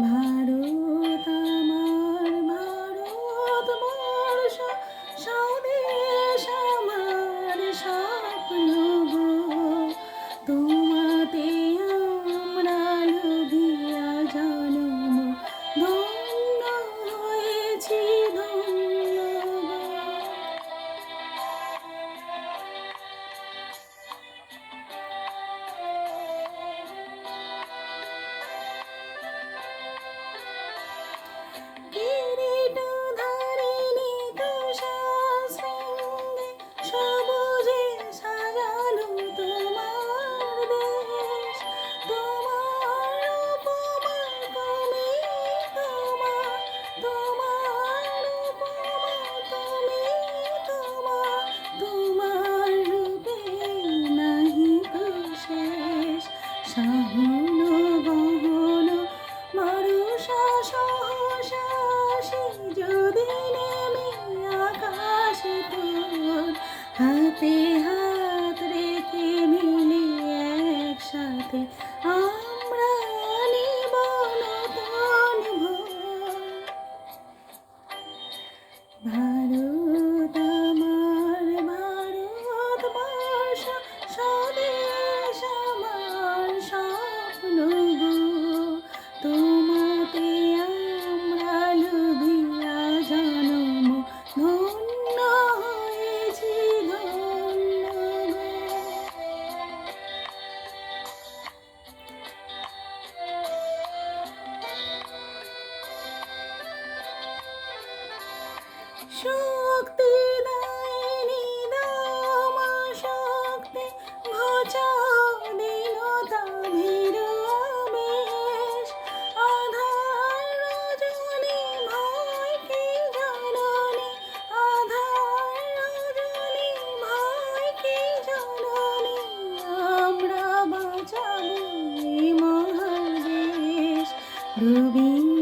ভারত আমার ভারত বর্ষ, স্বদেশ আমার স্বপ্ন গো। তোমাতে আমরা লুভিয়া জন্ম, ধন্য হয়েছি ধন্য গো। কিরীটধারিণী তুষারশৃঙ্গে সবুজে সাজানো তোমার দেশ। তোমার উপমা তুমি, তোমার উপমা তুমি, তোমার রূপে নাহি তো শেষ। সাহন গহন ভরসা সহসা যদি নেমে আকাশে তোর, হাতে হাত রেখে মিলে একসাথে আমরা নিব নতুন ভোর। ভারত আমার ভারত বর্ষ, স্বদেশ আমার স্বপ্ন গো। তোমাতে আমরা লুভিয়া জন্ম, ধন্য হয়েছি ধন্য গো। শক্তি দায়নি দাও মা শক্তি, ঘোচাও দীনতা ভীর আবেশ। আধার রজনী ভয় কি জননী, আধার রজনী ভয় কি জননী, আমরা বাঁচাবো এই মহাদেশ। রবীন্দ্র